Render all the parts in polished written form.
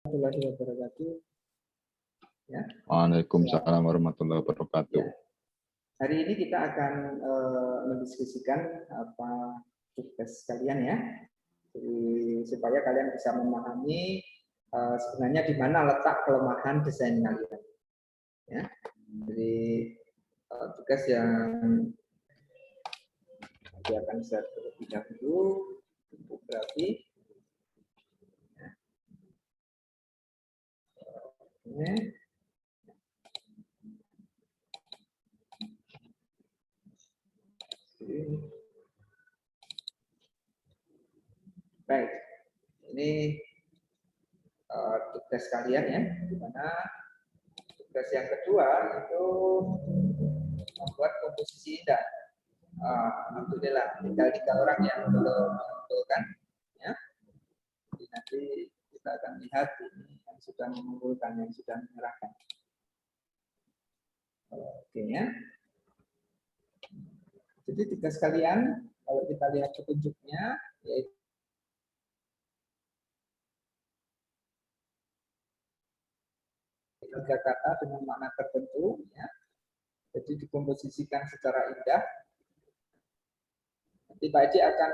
Warahmatullahi wabarakatuh. Ya. Waalaikumsalam warahmatullahi wabarakatuh. Ya. Hari ini kita akan mendiskusikan apa tugas kalian ya, jadi, supaya kalian bisa memahami sebenarnya di mana letak kelemahan desain kalian. Ya. Jadi tugas yang akan saya terlebih dahulu topografi. Ya. Baik, ini tugas kalian ya, di mana tugas yang kedua itu membuat komposisi indah. Alhamdulillah, tinggal 3 orang yang belum mengumpulkan, ya. Jadi nanti kita akan lihat ini yang sudah mengumpulkan, yang sudah menyerahkan. Oke ya. Jadi tugas kalian, kalau kita lihat petunjuknya, yaitu tiga kata dengan makna tertentu, ya. Jadi dikomposisikan secara indah. Nanti Pak Eci akan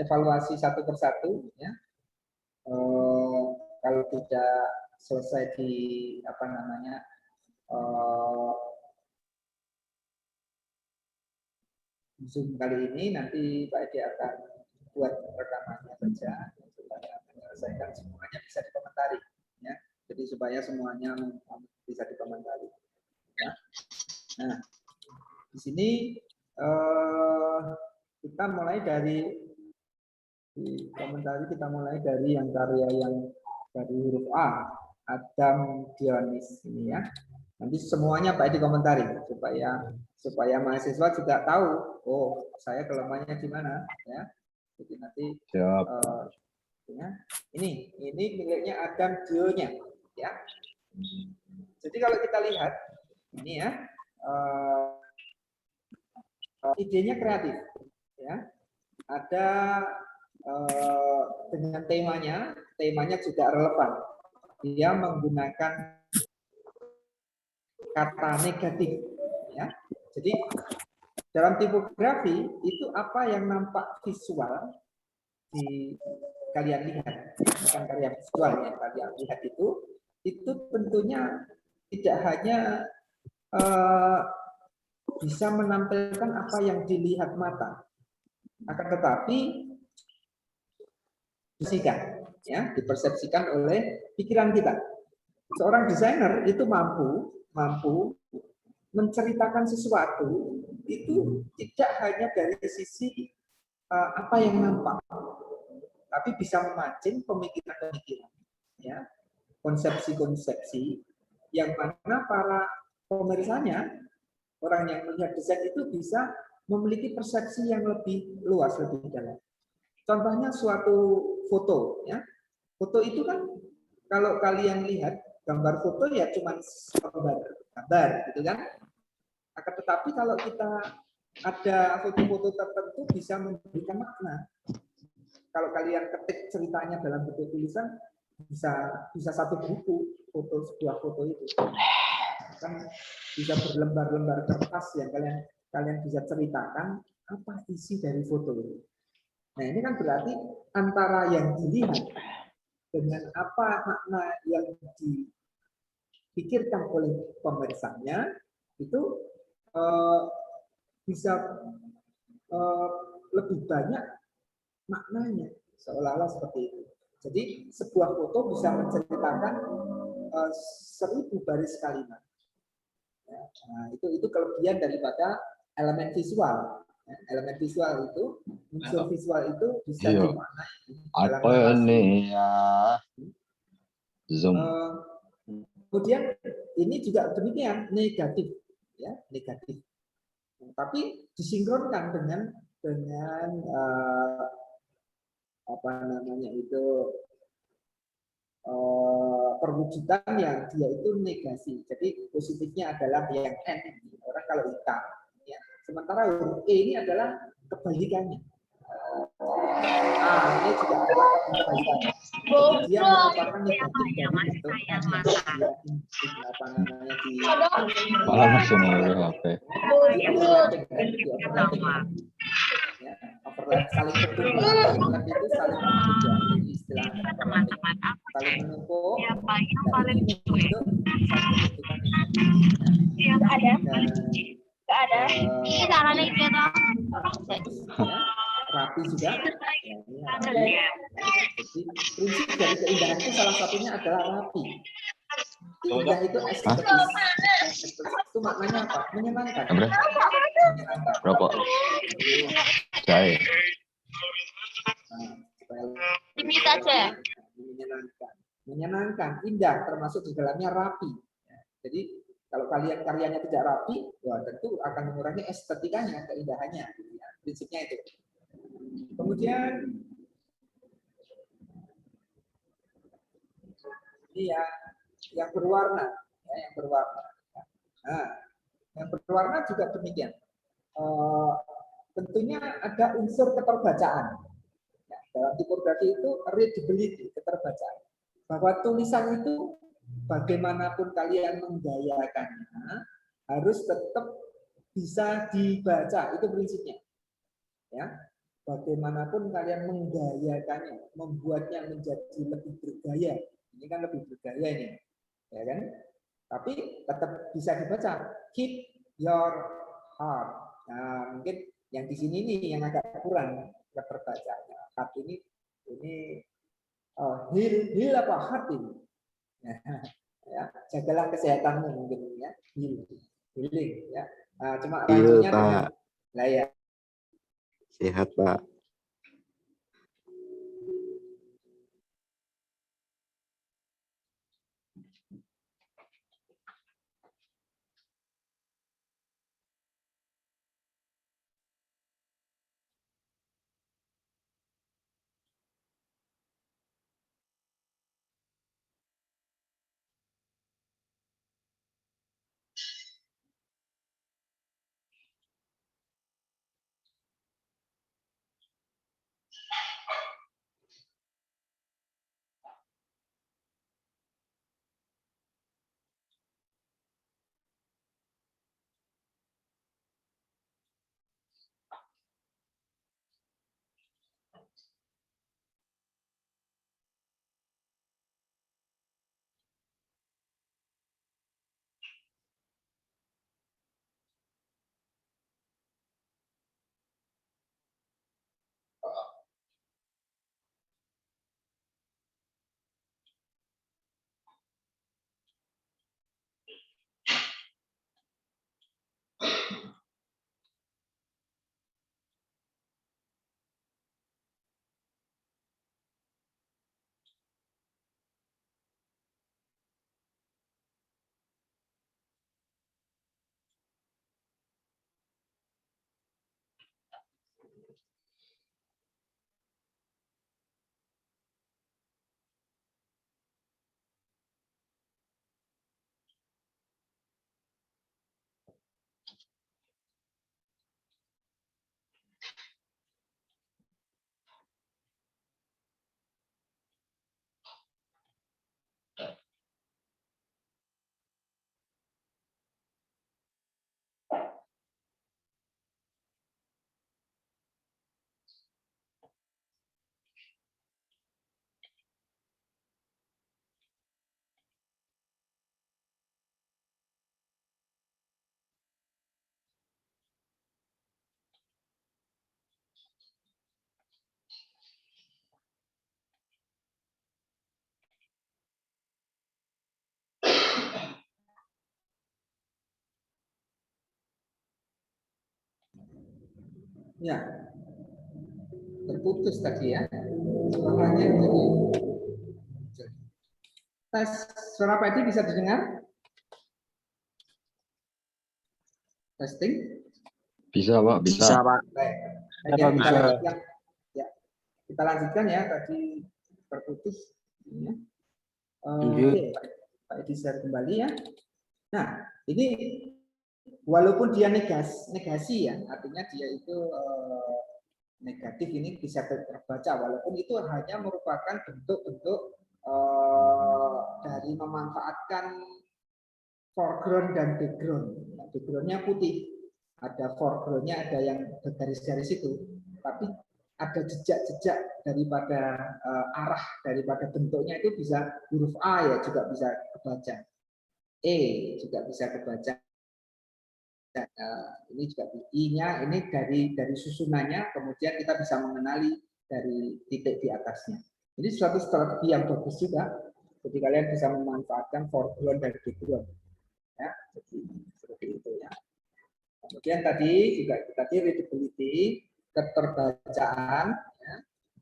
evaluasi satu persatu, ya. Kalau tidak selesai di apa namanya Zoom kali ini, nanti Pak Edi akan buat rekamannya saja supaya menyelesaikan semuanya bisa dikomentari, ya. Jadi supaya semuanya bisa dikomentari. Ya. Nah, di sini kita mulai dari di komentari, kita mulai dari yang karya yang dari huruf A, Adam Dionis ini ya. Nanti semuanya Pak Edi komentari supaya mahasiswa juga tahu, oh saya kelemahannya di mana, ya. Jadi nanti ya, ini miliknya Adam Dionya, ya. Jadi kalau kita lihat ini ya, idenya kreatif, ya. Ada dengan temanya juga relevan. Dia menggunakan kata negatif, ya. Jadi dalam tipografi itu apa yang nampak visual di kalian lihat, bukan karya visual ya, kalian lihat itu tentunya tidak hanya bisa menampilkan apa yang dilihat mata, akan tetapi dipersepsikan oleh pikiran kita. Seorang desainer itu mampu menceritakan sesuatu itu tidak hanya dari sisi apa yang nampak, tapi bisa memancing pemikiran-pemikiran, ya, konsepsi-konsepsi yang mana para pemirsanya, orang yang melihat desain itu bisa memiliki persepsi yang lebih luas, lebih dalam. Contohnya suatu foto, ya. Foto itu kan kalau kalian lihat gambar foto ya cuma gambar, gitu kan. Akan tetapi kalau kita ada foto-foto tertentu bisa memberikan makna. Kalau kalian ketik ceritanya dalam bentuk tulisan bisa satu buku sebuah foto itu. Kan bisa berlembar-lembar kertas yang kalian bisa ceritakan apa isi dari foto itu. Nah, ini kan berarti antara yang dilihat dengan apa makna yang dipikirkan oleh pemirsanya itu bisa lebih banyak maknanya, seolah-olah seperti itu. Jadi sebuah foto bisa menceritakan 1000 baris kalimat. Ya, nah, itu kelebihan daripada elemen visual. Elemen visual itu, unsur visual itu bisa dimaknai dalam apa ini ya? Zoom. Kemudian ini juga demikian, negatif, ya, negatif. Tapi disinkronkan dengan apa namanya itu perwujudan yang dia itu negasi. Jadi positifnya adalah yang N, orang kalau hitam. Ya. Sementara huruf E ini adalah kebalikannya. Ini juga adalah kebiasaan. Jadi dia merupakan negatif dari bentuk apa namanya Malah masih nunggu HP. Ya, overlap saling bertumbuh. Overlap itu saling bertumbuh. Jadi istilah saling menumpuk. Dan ini membentuk satu bentukan ini. ada. Ini caranya itu ya, rapi juga. Ya, jadi prinsip dari keindahan itu salah satunya adalah rapi. Indah itu estetis. Itu maknanya apa? Menyenangkan. Menyenangkan. Rokok. Saya. Ini saja. Menyenangkan. Menyenangkan, indah, termasuk di dalamnya rapi. Jadi kalau kalian karyanya tidak rapi, wah tentu akan mengurangi estetikanya, keindahannya. Prinsipnya itu. Kemudian ini yang berwarna, yang berwarna. Nah, yang berwarna juga demikian. Tentunya ada unsur keterbacaan. Dalam tipografi itu readability, keterbacaan. Bahwa tulisan itu bagaimanapun kalian menggayakannya harus tetap bisa dibaca, itu prinsipnya. Ya, bagaimanapun kalian menggayakannya, membuatnya menjadi lebih bergaya. Ini kan lebih bergaya ini, ya kan? Tapi tetap bisa dibaca. Keep your heart. Nah, mungkin yang di sini nih yang agak kurang keterbacanya. Heart ini heal apa heart ini? Ya, jagalah kesehatanmu mungkin ya, healing ya. Nah, cuma rancunya Pak. Lah ya. Sehat, Pak. Ya, terputus tadi ya. Makanya jadi tes suara Pak Edi bisa didengar? Testing? Bisa, Pak. Bisa. Pak. Baik. Ya, Pak, bisa. Ya, kita lanjutkan ya, tadi terputus. Ya. Iya. Oke, Pak Edi share kembali ya. Nah, ini walaupun dia negasi ya, artinya dia itu negatif ini bisa terbaca, walaupun itu hanya merupakan bentuk-bentuk dari memanfaatkan foreground dan background. Backgroundnya putih, ada foregroundnya, ada yang garis-garis itu, tapi ada jejak-jejak daripada arah daripada bentuknya itu bisa huruf A ya juga bisa kebaca, E juga bisa kebaca. Ini juga I-nya ini dari susunannya, kemudian kita bisa mengenali dari titik di atasnya. Ini suatu strategi yang bagus juga, jadi kalian bisa memanfaatkan foreground dan background. Ya, jadi seperti itu ya. Kemudian tadi juga readability, keterbacaan. Ya.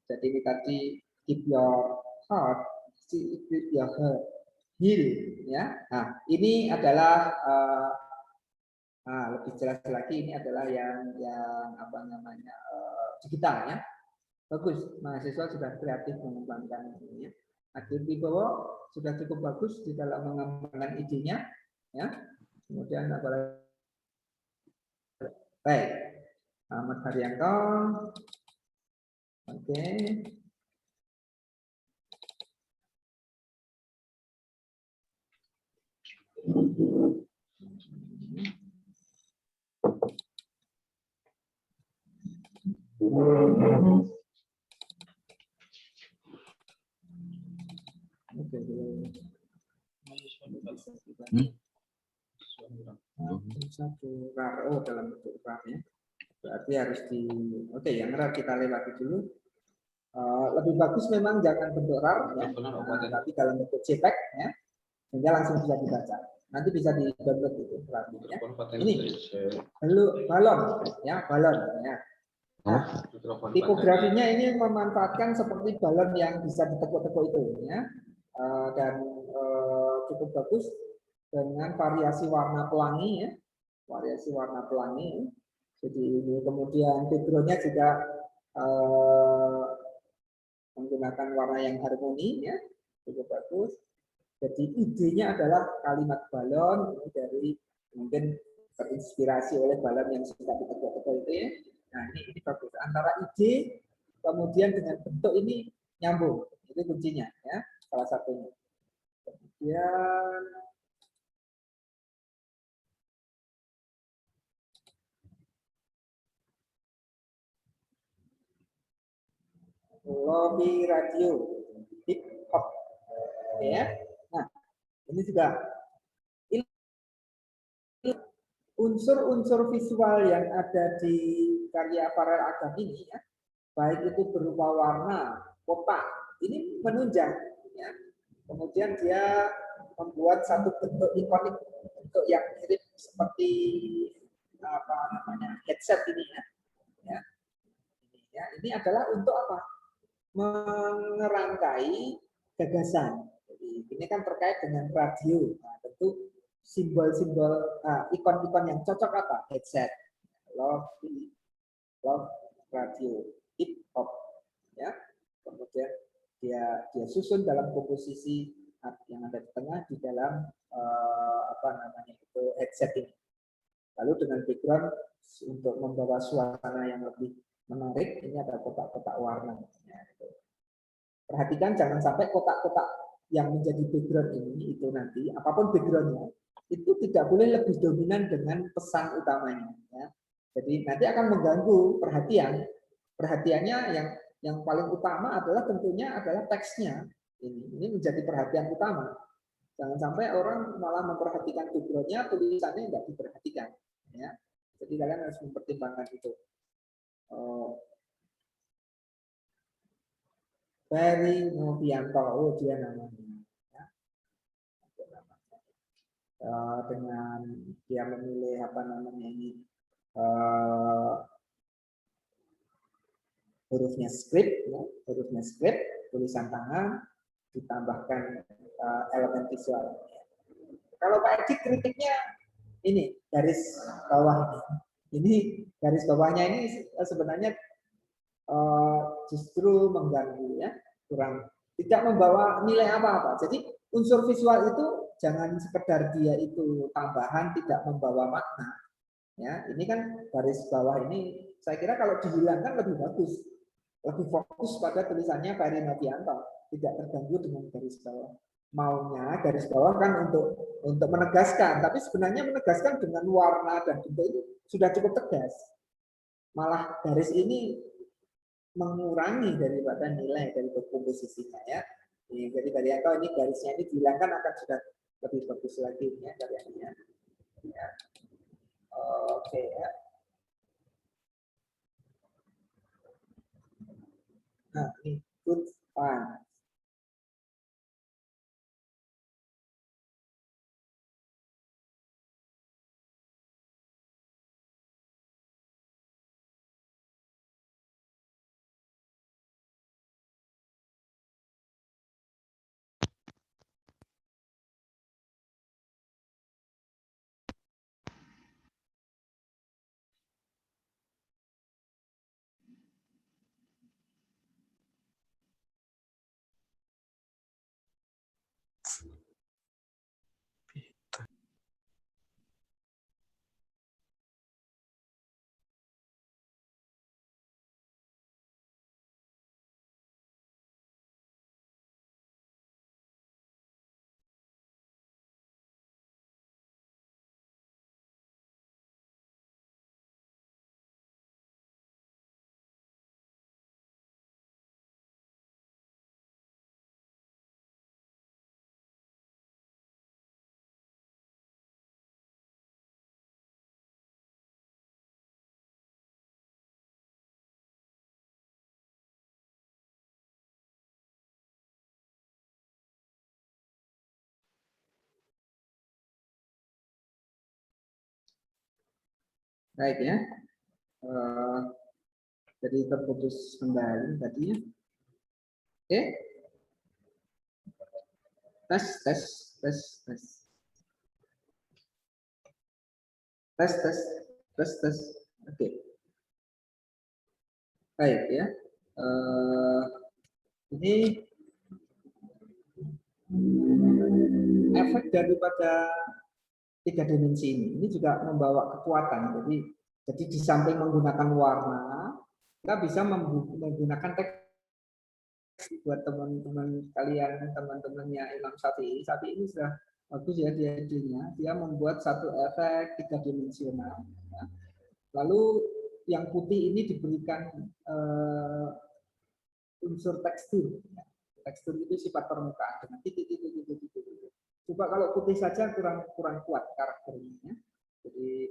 Jadi ini tadi keep your heart, keep your heart, heal. Ya. Nah, ini adalah lebih jelas lagi ini adalah yang apa namanya digital ya. Bagus, mahasiswa sudah kreatif mengembangkan ini. Akhir di bawah sudah cukup bagus di dalam mengembangkan idenya ya. Kemudian apalagi baik, Ahmad Haryanto, oke. Satu rar, dalam bentuk rar ya. Berarti harus yang rar kita lewati dulu. Lebih bagus memang jangan bentuk rar ya, tapi dalam bentuk JPEG ya, sehingga langsung bisa dibaca. Nanti bisa di download itu ya. Ini balon ya, balon ya. Nah, tipografinya ini memanfaatkan seperti balon yang bisa ditekuk-tekuk itu ya, dan cukup bagus dengan variasi warna pelangi ya, variasi warna pelangi. Jadi ini kemudian backgroundnya juga menggunakan warna yang harmoni ya, cukup bagus. Jadi idenya adalah kalimat balon ini dari mungkin terinspirasi oleh balon yang sudah ditekuk-tekuk itu ya. Nah ini bagus, antara ide kemudian dengan bentuk ini nyambung, itu kuncinya ya, salah satunya. Kemudian lobby radio hip hop ya. Nah ini juga unsur-unsur visual yang ada di karya Farel Agam ini ya, baik itu berupa warna, kotak, ini menunjang ya. Kemudian dia membuat satu bentuk ikonik, bentuk yang mirip seperti apa namanya headset ini ya. Ini adalah untuk apa? Mengerangkai gagasan. Jadi ini kan terkait dengan radio. Nah, tentu simbol-simbol, ikon-ikon yang cocok apa? Headset, love radio, hip hop, ya. Kemudian dia susun dalam komposisi yang ada di tengah di dalam apa namanya itu headset ini. Lalu dengan background untuk membawa suasana yang lebih menarik, ini ada kotak-kotak warna. Ya, gitu. Perhatikan jangan sampai kotak-kotak yang menjadi background ini itu nanti apapun backgroundnya itu tidak boleh lebih dominan dengan pesan utamanya. Ya. Jadi nanti akan mengganggu perhatian. Perhatiannya yang paling utama adalah tentunya adalah teksnya. Ini menjadi perhatian utama. Jangan sampai orang malah memperhatikan backgroundnya, tulisannya tidak diperhatikan. Ya. Jadi kalian harus mempertimbangkan itu. Ferry Novianto, dia namanya. Ya. Dengan dia memilih apa namanya ini hurufnya script, ya. Hurufnya script, tulisan tangan, ditambahkan elemen visual. Kalau Pak Edi kritiknya ini garis bawah ini. Ini garis bawahnya ini sebenarnya justru mengganggu ya, kurang tidak membawa nilai apa-apa. Jadi unsur visual itu jangan sekedar dia itu tambahan tidak membawa makna, Ya, ini kan garis bawah ini saya kira kalau dihilangkan lebih bagus. Lebih fokus pada tulisannya Pak Heri Novianto, tidak terganggu dengan garis bawah. Maunya garis bawah kan untuk menegaskan, tapi sebenarnya menegaskan dengan warna dan bentuk itu sudah cukup tegas. Malah garis ini mengurangi daripada nilai dari komposisinya ya. Jadi dari atau ini garisnya ini dihilangkan akan sudah lebih bagus lagi ya karyanya. Ya. Oke ya. Nah, ini good fun. Baik ya. Jadi terputus kembali tadi ya. Oke. Tes. Oke. Baik ya. Ini efek daripada 3 dimensi ini juga membawa kekuatan. Jadi di samping menggunakan warna, kita bisa menggunakan teks buat teman-teman kalian, teman-temannya Imam Syafi'i. Syafi'i ini sudah bagus ya dia membuat satu efek 3 dimensional. Ya. Lalu yang putih ini diberikan unsur tekstur. Tekstur itu sifat permukaan dengan titik-titik. Coba kalau putih saja kurang kuat karakternya. Jadi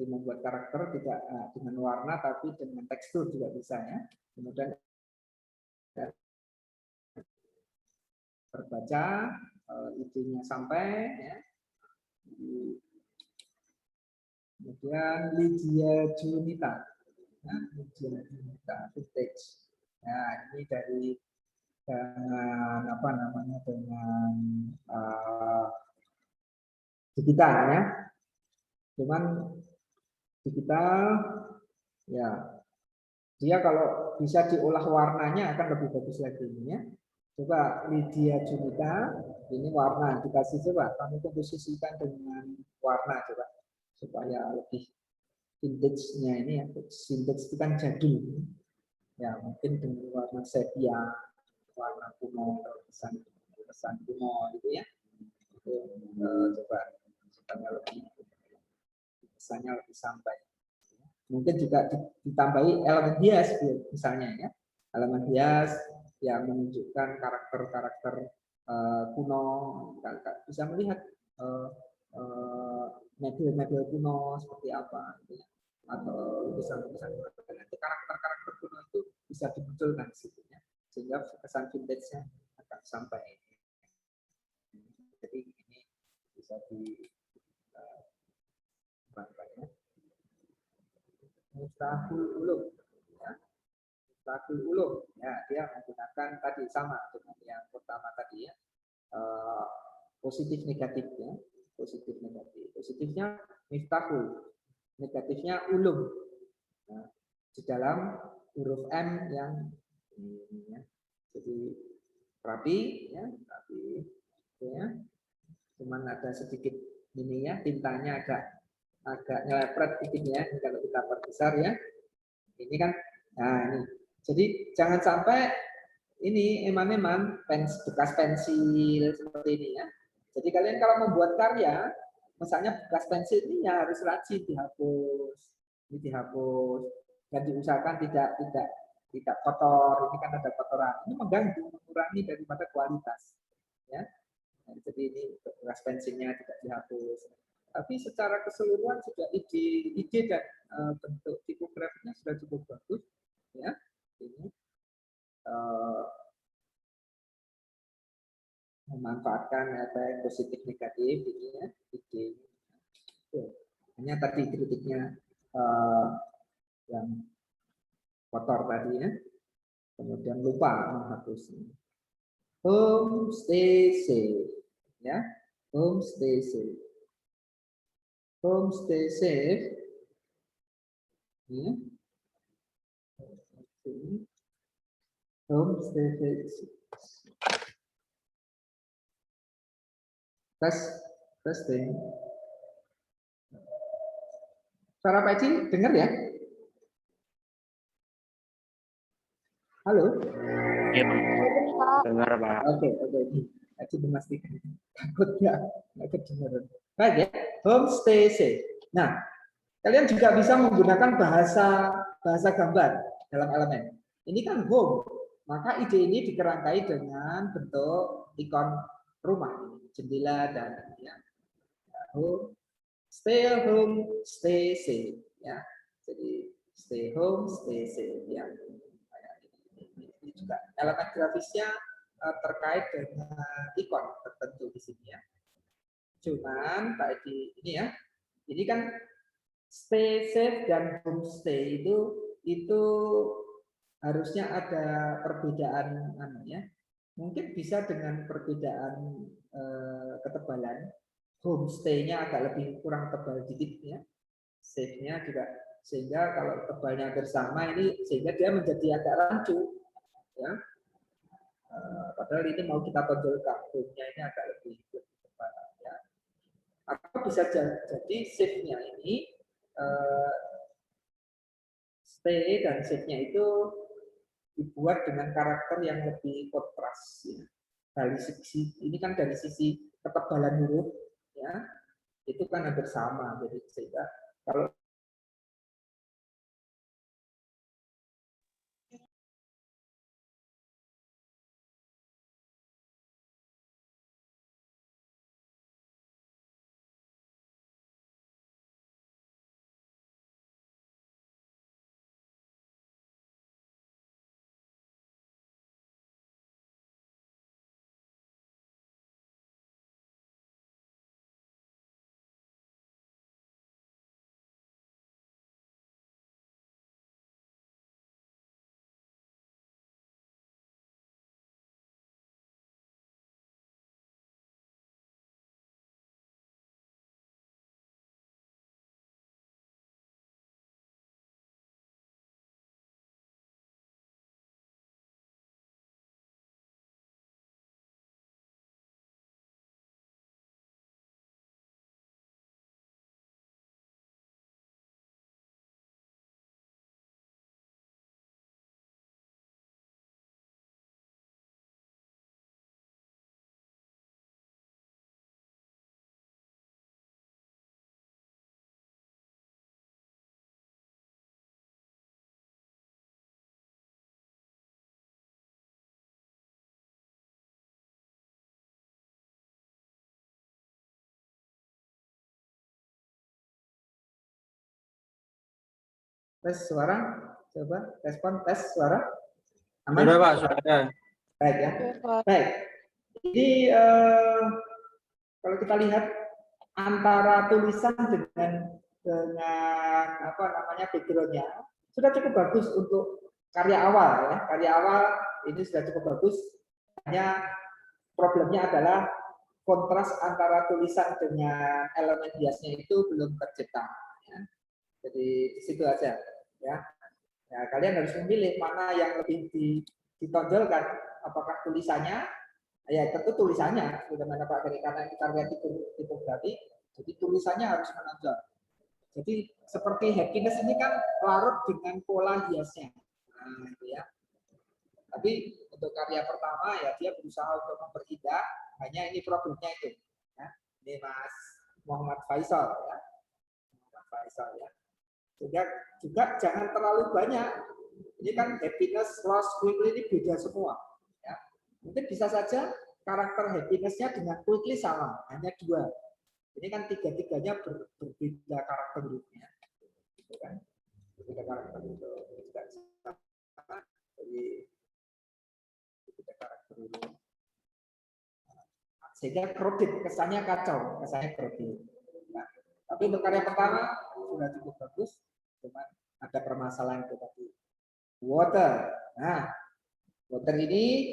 membuat karakter tidak dengan warna tapi dengan tekstur juga bisa ya. Kemudian terbaca idenya sampai ya. Kemudian Lydia Junita. Nah, Lydia Junita vintage. Nah, ini dari dengan apa namanya dengan digital ya. Cuman digital ya dia kalau bisa diolah warnanya akan lebih bagus lagi ini ya. Coba Lydia Junita ini warna dikasih coba kamu komposisikan dengan warna coba supaya lebih vintage-nya ini ya. Vintage itu kan jadul ya, mungkin dengan warna sepia, warna kuno, kesan kuno gitu ya. Coba supaya lebih kesannya lebih sampai. Mungkin juga ditambahi elemen hias misalnya ya, elemen hias yang menunjukkan karakter-karakter kuno, bisa melihat mebel-mebel kuno seperti apa, gitu ya. Atau lukisan-lukisan nanti karakter-karakter kuno itu bisa dimunculkan di situ ya, sehingga kesan vintage-nya akan sampai. Jadi ini bisa di ya. Mustahil ulum ya. Mustahil ulum ya, dia menggunakan tadi sama dengan yang pertama tadi ya, positif negatif ya, positif negatif. Positifnya miftahul, negatifnya ulum. Nah, di dalam huruf M yang ini ya. Jadi rapi ya, rapi ya. Cuman ada sedikit ini ya, tintanya agak agak nyelepret dikit ya kalau kita perbesar ya. Ini kan, nah ini. Jadi jangan sampai ini eman-eman bekas pensil seperti ini ya. Jadi kalian kalau membuat karya, misalnya bekas pensil ini ya harus rajin dihapus, ini dihapus dan diusahakan tidak kotor. Ini kan ada kotoran. Ini mengganggu, mengurangi daripada kualitas. Ya. Nah, jadi ini bekas pensilnya tidak dihapus. Tapi secara keseluruhan sudah ide dan bentuk tipografinya sudah cukup bagus. Ya, ini memanfaatkan apa yang positif negatif ini ya, ide. Hanya tadi kritiknya yang kotor tadi ya. Kemudian lupa menghapusnya. Home stay safe, ya. Home stay safe. Home stay safe. Ya. Home stay safe. Testing. Suara Pak Eci, dengar ya? Halo? Iya, dengar Pak. Oke. Eci memastikan. Takutnya nggak kedengaran. Baik ya, home stay safe. Nah, kalian juga bisa menggunakan bahasa gambar dalam elemen. Ini kan home, maka ide ini dikerangkai dengan bentuk ikon rumah, jendela dan ya. Home, stay home, stay safe. Ya, jadi stay home, stay safe. Ya. Ini juga elemen grafisnya terkait dengan ikon tertentu di sini ya. Cuman Pak Edi ini ya, ini kan stay safe dan homestay itu harusnya ada perbedaan namanya. Mungkin bisa dengan perbedaan ketebalan. Homestay-nya agak lebih kurang tebal dikit ya. Safe-nya juga sehingga kalau tebalnya bersama ini sehingga dia menjadi agak rancu ya. Padahal ini mau kita tonjolkan home-nya ini agak lebih tebal ya. Atau bisa jadi safe-nya ini stay dan safe-nya itu dibuat dengan karakter yang lebih kontras ya. Dari sisi ini kan dari sisi ketebalan huruf ya itu kan hampir sama, jadi sehingga kalau tes suara, coba respon tes suara. Aman? Sudah Pak, sudah. Baik ya. Baik. Jadi kalau kita lihat antara tulisan dengan apa namanya backgroundnya sudah cukup bagus untuk karya awal ya. Karya awal ini sudah cukup bagus. Hanya problemnya adalah kontras antara tulisan dengan elemen hiasnya itu belum tercipta. Ya. Jadi di situ aja ya. Ya, kalian harus memilih mana yang lebih ditonjolkan, apakah tulisannya, ya tentu tulisannya, bagaimana Pak Geri, karena kita lihat tipografi, jadi tulisannya harus menonjol. Jadi seperti happiness ini kan larut dengan pola hiasnya. Nah, gitu ya. Tapi untuk karya pertama ya dia berusaha untuk memperindah, hanya ini problemnya itu. Ya. Ini Mas Muhammad Faisal ya. Muhammad Faisal ya. Juga jangan terlalu banyak. Ini kan happiness, loss, quickly ini beda semua. Ya. Mungkin bisa saja karakter happiness-nya dengan quickly sama, hanya 2. Ini kan tiga-tiganya berbeda karakter hidupnya. Gitu kan? Berbeda karakter itu. Jadi berbeda karakter itu. Sehingga kredit, kesannya kacau, kesannya kredit. Nah, tapi untuk karya pertama sudah cukup bagus, cuman ada permasalahan itu tadi. Water. Nah, water ini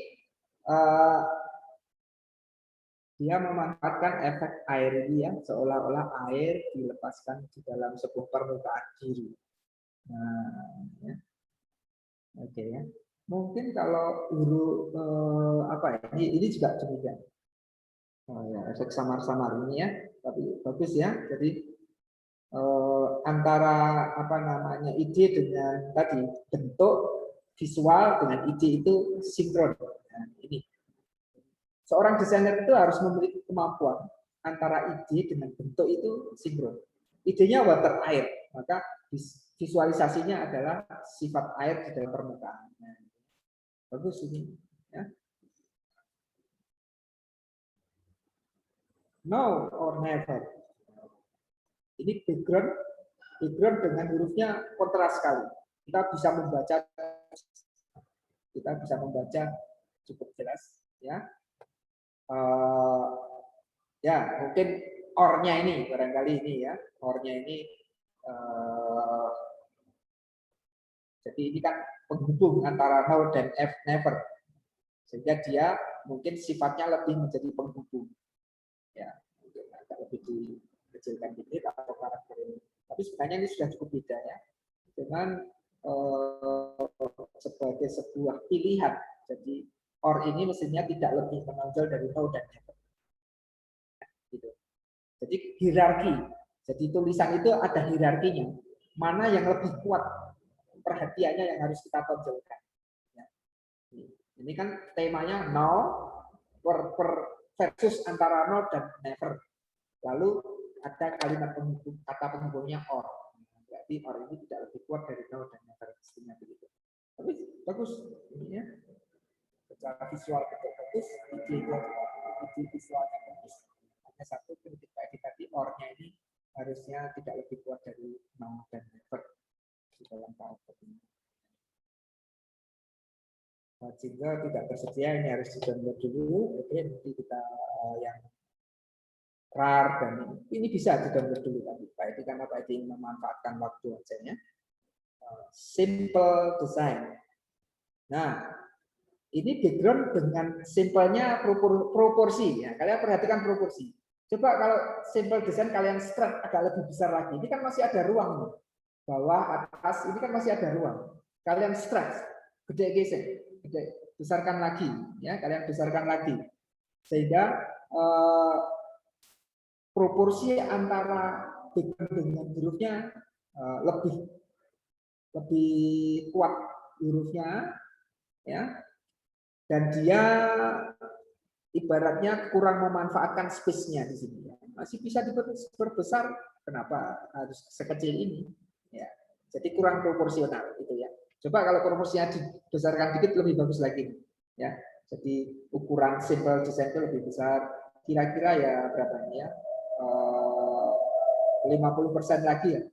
dia memanfaatkan efek air ini ya, seolah-olah air dilepaskan di dalam sebuah permukaan biru. Nah, ya. Oke ya. Mungkin kalau guru apa ya? Ini juga demikian. Oh ya, efek samar-samar ini ya, tapi bagus ya. Jadi antara apa namanya ide dengan tadi bentuk visual dengan ide itu sinkron. Nah, ini seorang desainer itu harus memiliki kemampuan antara ide dengan bentuk itu sinkron. Idenya water air, maka visualisasinya adalah sifat air di dalam permukaan. Nah, bagus ini. Ya. No or never. Ini background dengan hurufnya kontras sekali. Kita bisa membaca cukup jelas, ya. Ya mungkin or-nya ini barangkali ini ya, or-nya ini. Jadi ini kan penghubung antara no dan never, sehingga dia mungkin sifatnya lebih menjadi penghubung. Ya, mungkin agak lebih dikecilkan dikit atau karakter ini. Tapi sebenarnya ini sudah cukup beda ya. Dengan sebagai sebuah pilihan. Jadi or ini mestinya tidak lebih menonjol dari no dan never. Gitu. Jadi hierarki. Jadi tulisan itu ada hierarkinya. Mana yang lebih kuat perhatiannya yang harus kita tonjolkan. Ya. Ini kan temanya no versus antara no dan never. Lalu ada kalimat penghubung, kata penghubungnya or. Berarti or ini tidak lebih kuat dari no dan never, pastinya begitu. Tapi bagus ini ya. Secara visual betul bagus, ide visualnya bagus. Hanya satu kritik tadi or-nya ini harusnya tidak lebih kuat dari no dan never di dalam karakter ini. Sehingga tidak tersedia, ini harus di-download dulu. Oke, nanti kita yang RAR dan ini bisa di-download dulu tadi. Pak Edi karena Pak Edi memanfaatkan waktu aja ya. Simple design. Nah, ini background dengan simpelnya proporsi ya. Kalian perhatikan proporsi. Coba kalau simple design kalian straight agak lebih besar lagi. Ini kan masih ada ruang nih. Bawah, atas, ini kan masih ada ruang. Kalian stretch, gede gesek, gede, besarkan lagi, ya kalian besarkan lagi, sehingga proporsi antara background dengan hurufnya lebih kuat hurufnya, ya, dan dia ibaratnya kurang memanfaatkan space-nya di sini. Ya. Masih bisa diperbesar, kenapa harus sekecil ini? Ya, jadi kurang proporsional itu ya. Coba kalau proporsinya dibesarkan dikit lebih bagus lagi, ya. Jadi ukuran simple design itu lebih besar. Kira-kira ya berapa ya? 50% lagi ya.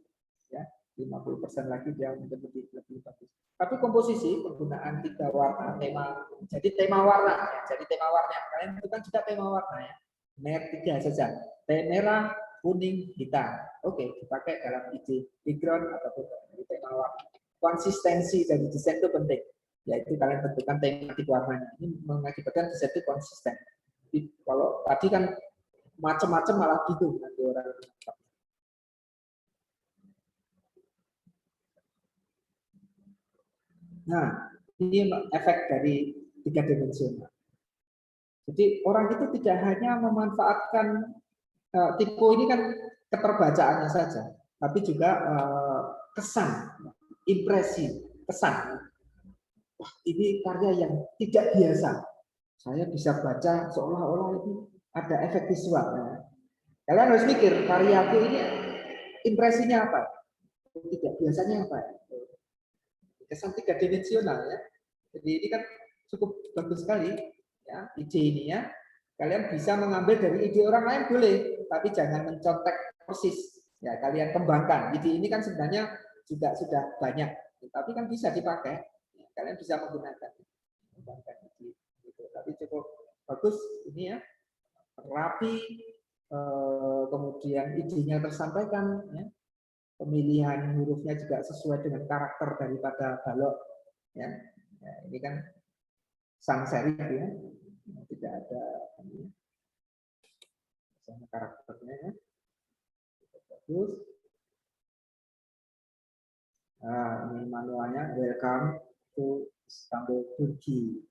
Ya, 50% lagi dia mungkin lebih bagus. Tapi komposisi penggunaan 3 warna tema. Jadi tema warna ya. Jadi tema warna. Kalian tentukan juga tema warna ya. Merek 3 saja. Merah, kuning, hitam. Oke, dipakai dalam ide background ataupun tema warna. Konsistensi dari desain itu penting. Yaitu kalian tentukan tematik warnanya. Ini mengakibatkan desain itu konsisten. Jadi, kalau tadi kan macam-macam malah gitu nanti orang. Nah, ini efek dari 3 dimensional. Jadi orang itu tidak hanya memanfaatkan tipe ini kan keterbacaannya saja, tapi juga kesan, impresi, kesan. Wah, ini karya yang tidak biasa. Saya bisa baca seolah-olah itu ada efek visual. Nah, kalian harus mikir karyaku ini impresinya apa? Tidak biasanya apa? Kesan tiga dimensional ya. Jadi ini kan cukup bagus sekali ya ide ini ya. Kalian bisa mengambil dari ide orang lain boleh, tapi jangan mencontek persis. Ya kalian kembangkan. Ide ini kan sebenarnya juga sudah banyak, tapi kan bisa dipakai. Ya, kalian bisa menggunakan. Kembangkan ide. Gitu. Tapi cukup bagus ini ya, rapi. Kemudian idenya tersampaikan. Ya. Pemilihan hurufnya juga sesuai dengan karakter daripada balok ya. Ya ini kan sans serif ya, tidak ada ini karakternya ya. Bagus. Nah, ini manualnya, welcome to Istanbul Turki.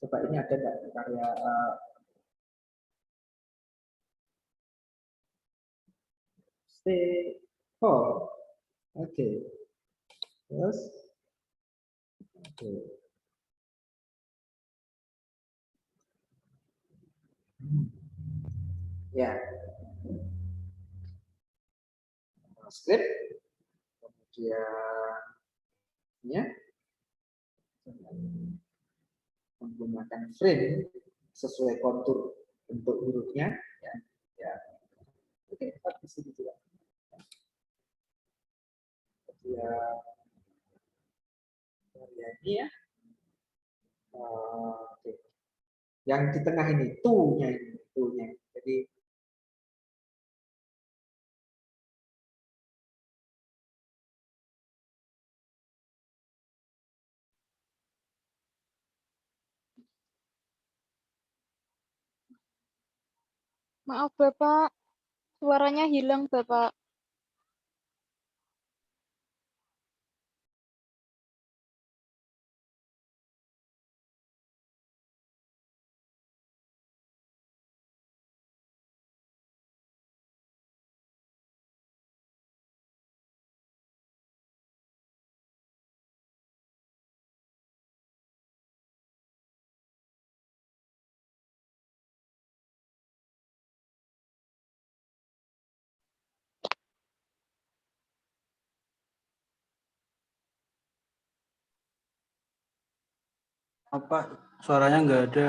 Coba ini ada nggak karya oh, oke. Terus, oke. Ya, script, kemudian ya, menggunakan frame sesuai kontur bentuk hurufnya. Ya, ya. Oke, di sini juga. Ya, ini ya. Oke. Yang di tengah ini tuh-nya ini, tuh-nya. Jadi Maaf Bapak, suaranya hilang Bapak. Apa suaranya nggak ada?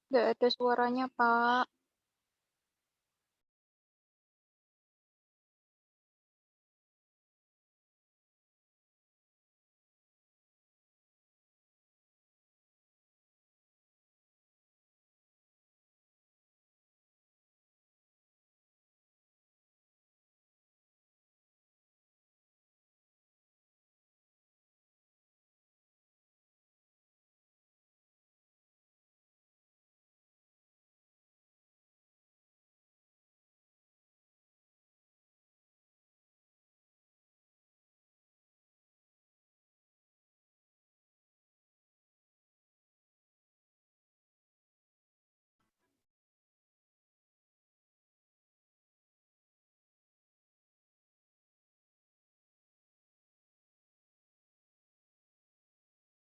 Nggak ada suaranya Pak.